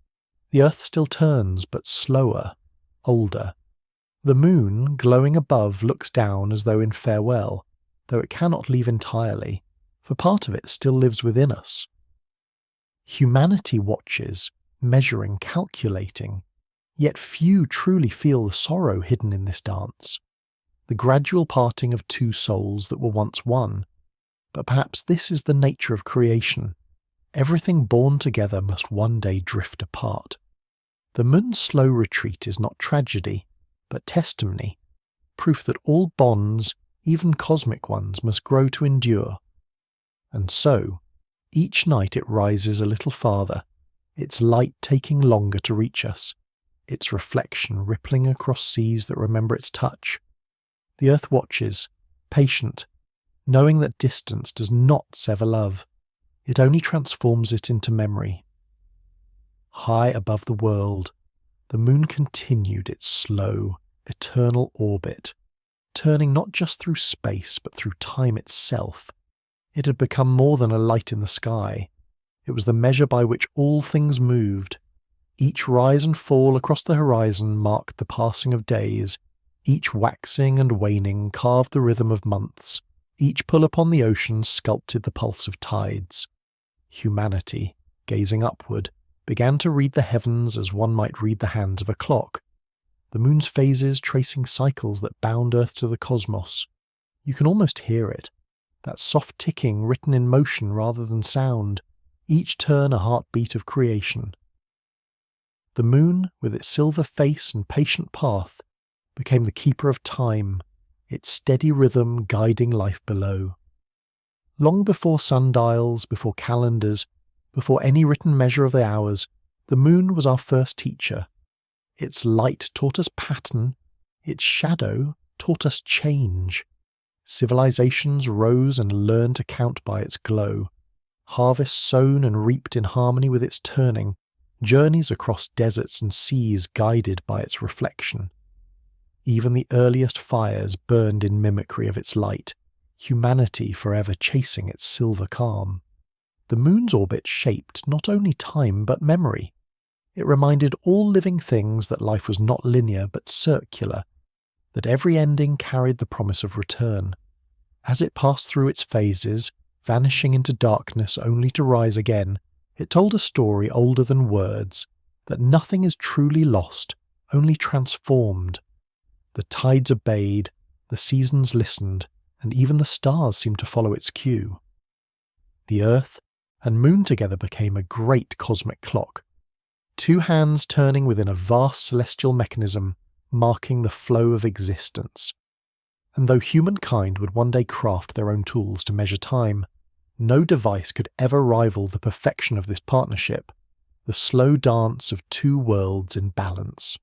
The earth still turns, but slower, older. The moon, glowing above, looks down as though in farewell, though it cannot leave entirely, for part of it still lives within us. Humanity watches, measuring, calculating, yet few truly feel the sorrow hidden in this dance, the gradual parting of two souls that were once one. But perhaps this is the nature of creation. Everything born together must one day drift apart. The moon's slow retreat is not tragedy, but testimony, proof that all bonds, even cosmic ones, must grow to endure. And so, each night it rises a little farther, its light taking longer to reach us, its reflection rippling across seas that remember its touch. The earth watches, patient, knowing that distance does not sever love. It only transforms it into memory. High above the world, the moon continued its slow, eternal orbit, turning not just through space but through time itself. It had become more than a light in the sky. It was the measure by which all things moved. Each rise and fall across the horizon marked the passing of days. Each waxing and waning carved the rhythm of months. Each pull upon the ocean sculpted the pulse of tides. Humanity, gazing upward, began to read the heavens as one might read the hands of a clock. The moon's phases tracing cycles that bound Earth to the cosmos. You can almost hear it, that soft ticking written in motion rather than sound, each turn a heartbeat of creation. The moon, with its silver face and patient path, became the keeper of time, its steady rhythm guiding life below. Long before sundials, before calendars, before any written measure of the hours, the moon was our first teacher. Its light taught us pattern, its shadow taught us change. Civilizations rose and learned to count by its glow. Harvests sown and reaped in harmony with its turning, journeys across deserts and seas guided by its reflection. Even the earliest fires burned in mimicry of its light, humanity forever chasing its silver calm. The moon's orbit shaped not only time but memory. It reminded all living things that life was not linear but circular, that every ending carried the promise of return. As it passed through its phases, vanishing into darkness only to rise again, it told a story older than words, that nothing is truly lost, only transformed. The tides obeyed, the seasons listened, and even the stars seemed to follow its cue. The earth and moon together became a great cosmic clock, two hands turning within a vast celestial mechanism, marking the flow of existence. And though humankind would one day craft their own tools to measure time, no device could ever rival the perfection of this partnership, the slow dance of two worlds in balance.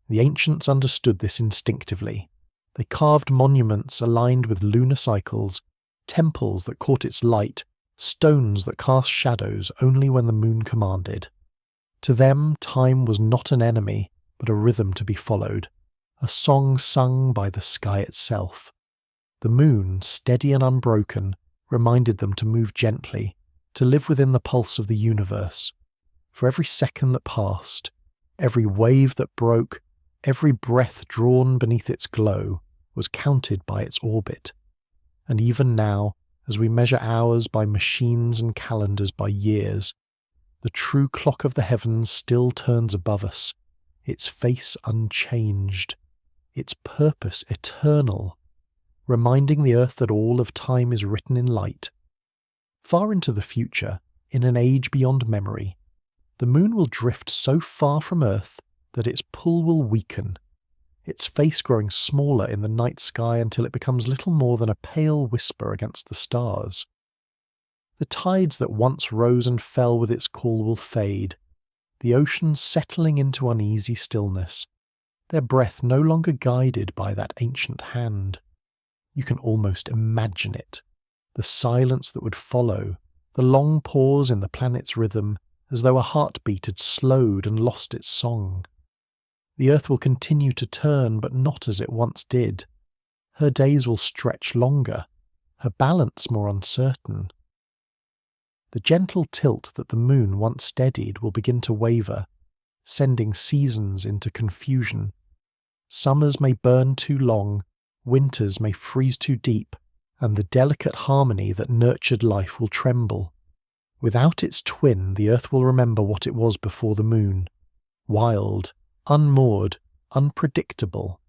The ancients understood this instinctively. They carved monuments aligned with lunar cycles, temples that caught its light, stones that cast shadows only when the moon commanded. To them, time was not an enemy, but a rhythm to be followed, a song sung by the sky itself. The moon, steady and unbroken, reminded them to move gently, to live within the pulse of the universe. For every second that passed, every wave that broke, every breath drawn beneath its glow was counted by its orbit. And even now, as we measure hours by machines and calendars by years, the true clock of the heavens still turns above us, its face unchanged, its purpose eternal, reminding the earth that all of time is written in light. Far into the future, in an age beyond memory, the moon will drift so far from Earth that its pull will weaken, its face growing smaller in the night sky until it becomes little more than a pale whisper against the stars. The tides that once rose and fell with its call will fade, the oceans settling into uneasy stillness, their breath no longer guided by that ancient hand. You can almost imagine it, the silence that would follow, the long pause in the planet's rhythm, as though a heartbeat had slowed and lost its song. The earth will continue to turn, but not as it once did. Her days will stretch longer, her balance more uncertain. The gentle tilt that the moon once steadied will begin to waver, sending seasons into confusion. Summers may burn too long, winters may freeze too deep, and the delicate harmony that nurtured life will tremble. Without its twin, the earth will remember what it was before the moon, wild, unmoored, unpredictable.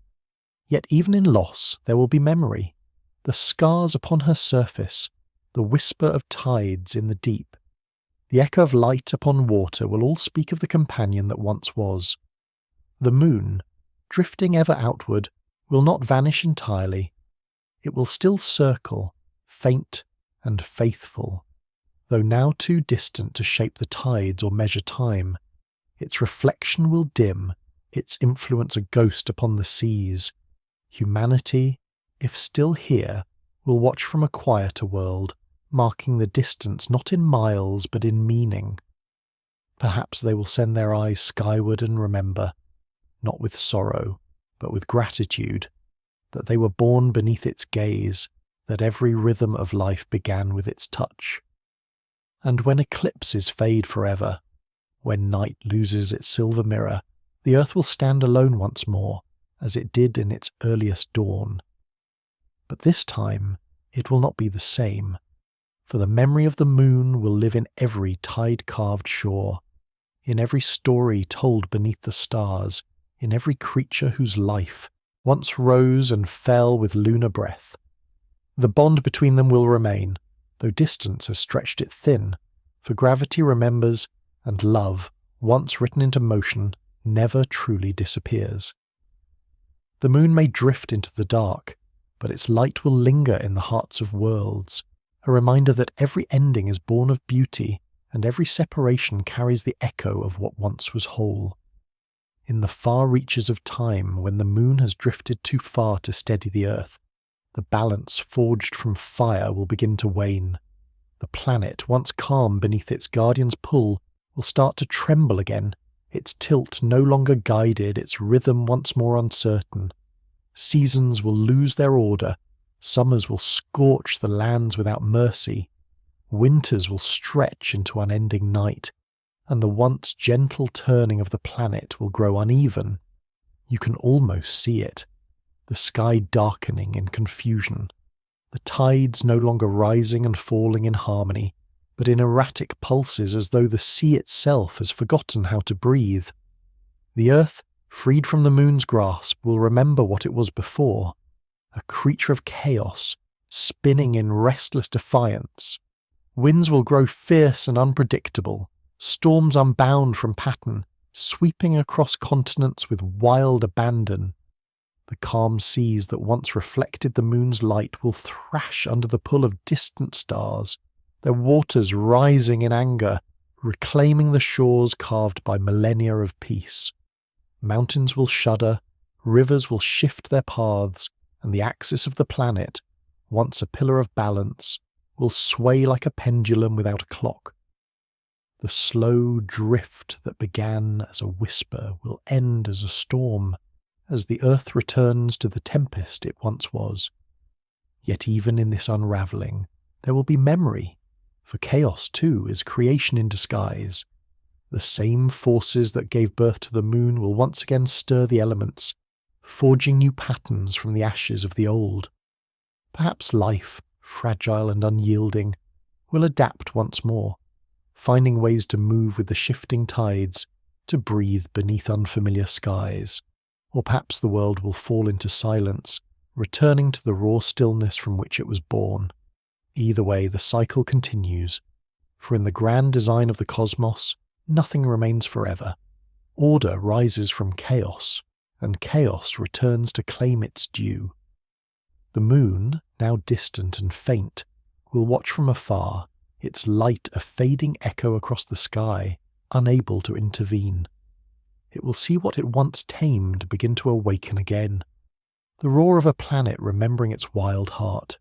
Yet even in loss there will be memory, the scars upon her surface, the whisper of tides in the deep. The echo of light upon water will all speak of the companion that once was. The moon, drifting ever outward, will not vanish entirely. It will still circle, faint and faithful, though now too distant to shape the tides or measure time. Its reflection will dim, its influence a ghost upon the seas. Humanity, if still here, will watch from a quieter world, marking the distance not in miles but in meaning. Perhaps they will send their eyes skyward and remember, not with sorrow, but with gratitude, that they were born beneath its gaze, that every rhythm of life began with its touch. And when eclipses fade forever, when night loses its silver mirror, the earth will stand alone once more, as it did in its earliest dawn. But this time it will not be the same, for the memory of the moon will live in every tide-carved shore, in every story told beneath the stars, in every creature whose life once rose and fell with lunar breath. The bond between them will remain, though distance has stretched it thin, For gravity remembers, and love, once written into motion, never truly disappears. The moon may drift into the dark, but its light will linger in the hearts of worlds, a reminder that every ending is born of beauty, and every separation carries the echo of what once was whole. In the far reaches of time, when the moon has drifted too far to steady the earth, the balance forged from fire will begin to wane. The planet, once calm beneath its guardian's pull, will start to tremble again, its tilt no longer guided, its rhythm once more uncertain. Seasons will lose their order, summers will scorch the lands without mercy, winters will stretch into unending night, and the once gentle turning of the planet will grow uneven. You can almost see it, the sky darkening in confusion, the tides no longer rising and falling in harmony, but in erratic pulses as though the sea itself has forgotten how to breathe. The earth, freed from the moon's grasp, will remember what it was before, a creature of chaos, spinning in restless defiance. Winds will grow fierce and unpredictable, storms unbound from pattern, sweeping across continents with wild abandon. The calm seas that once reflected the moon's light will thrash under the pull of distant stars, their waters rising in anger, reclaiming the shores carved by millennia of peace. Mountains will shudder, rivers will shift their paths, and the axis of the planet, once a pillar of balance, will sway like a pendulum without a clock. The slow drift that began as a whisper will end as a storm, as the earth returns to the tempest it once was. Yet even in this unravelling, there will be memory, for chaos too is creation in disguise. The same forces that gave birth to the moon will once again stir the elements, forging new patterns from the ashes of the old. Perhaps life, fragile and unyielding, will adapt once more, finding ways to move with the shifting tides, to breathe beneath unfamiliar skies. Or perhaps the world will fall into silence, returning to the raw stillness from which it was born. Either way, the cycle continues, for in the grand design of the cosmos, nothing remains forever. Order rises from chaos, and chaos returns to claim its due. The moon, now distant and faint, will watch from afar, its light a fading echo across the sky, unable to intervene. It will see what it once tamed begin to awaken again, the roar of a planet remembering its wild heart.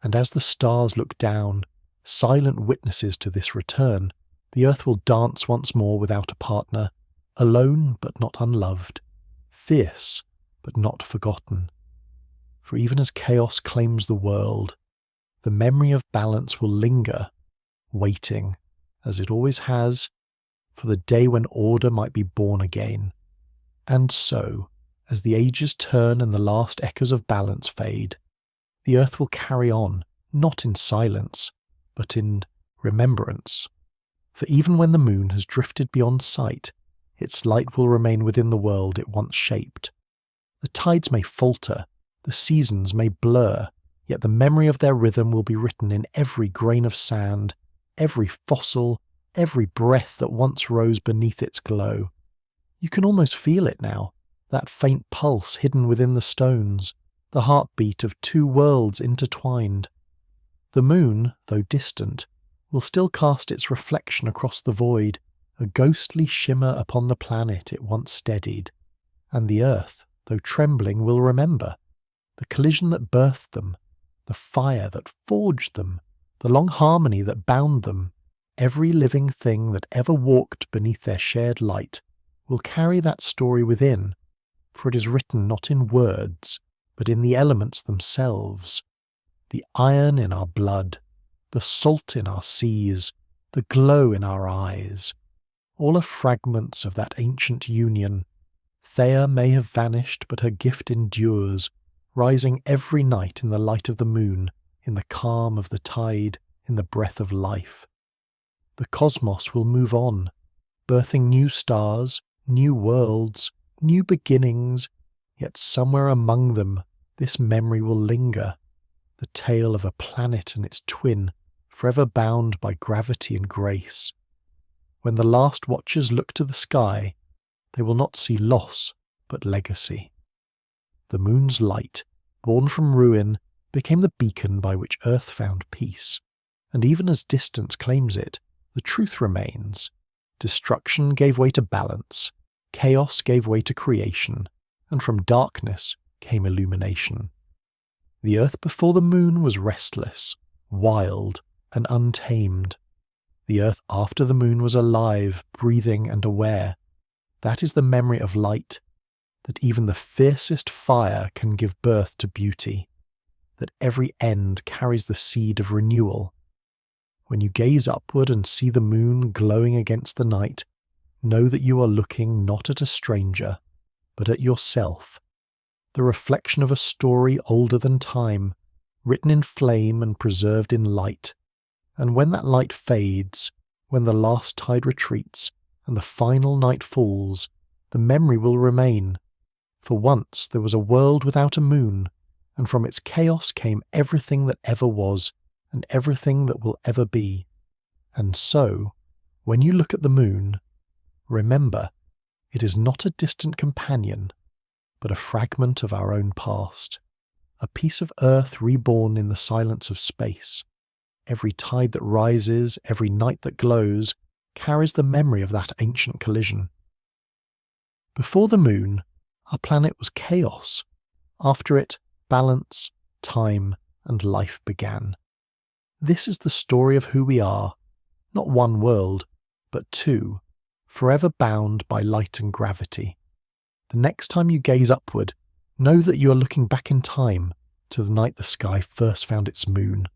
And as the stars look down, silent witnesses to this return, the earth will dance once more without a partner, alone but not unloved, fierce but not forgotten. For even as chaos claims the world, the memory of balance will linger, waiting, as it always has, for the day when order might be born again. And so, as the ages turn and the last echoes of balance fade, the earth will carry on, not in silence, but in remembrance. For even when the moon has drifted beyond sight, its light will remain within the world it once shaped. The tides may falter, the seasons may blur, yet the memory of their rhythm will be written in every grain of sand, every fossil, every breath that once rose beneath its glow. You can almost feel it now, that faint pulse hidden within the stones, the heartbeat of two worlds intertwined. The moon, though distant, will still cast its reflection across the void, a ghostly shimmer upon the planet it once steadied, and the earth, though trembling, will remember the collision that birthed them, the fire that forged them, the long harmony that bound them. Every living thing that ever walked beneath their shared light will carry that story within, for it is written not in words, but in the elements themselves. The iron in our blood, the salt in our seas, the glow in our eyes, all are fragments of that ancient union. Thea may have vanished, but her gift endures, rising every night in the light of the moon, in the calm of the tide, in the breath of life. The cosmos will move on, birthing new stars, new worlds, new beginnings, yet somewhere among them this memory will linger, the tale of a planet and its twin, forever bound by gravity and grace. When the last watchers look to the sky, they will not see loss, but legacy. The moon's light, born from ruin, became the beacon by which Earth found peace. And even as distance claims it, the truth remains. Destruction gave way to balance, chaos gave way to creation, and from darkness came illumination. The Earth before the moon was restless, wild, and untamed. The Earth after the moon was alive, breathing, and aware. That is the memory of light, that even the fiercest fire can give birth to beauty, that every end carries the seed of renewal. When you gaze upward and see the moon glowing against the night, know that you are looking not at a stranger, but at yourself, the reflection of a story older than time, written in flame and preserved in light. And when that light fades, when the last tide retreats, and the final night falls, the memory will remain. For once there was a world without a moon, and from its chaos came everything that ever was, and everything that will ever be. And so, when you look at the moon, remember, it is not a distant companion, but a fragment of our own past, a piece of earth reborn in the silence of space. Every tide that rises, every night that glows, carries the memory of that ancient collision. Before the moon, our planet was chaos. After it, balance, time, and life began. This is the story of who we are, not one world, but two, forever bound by light and gravity. The next time you gaze upward, know that you are looking back in time to the night the sky first found its moon.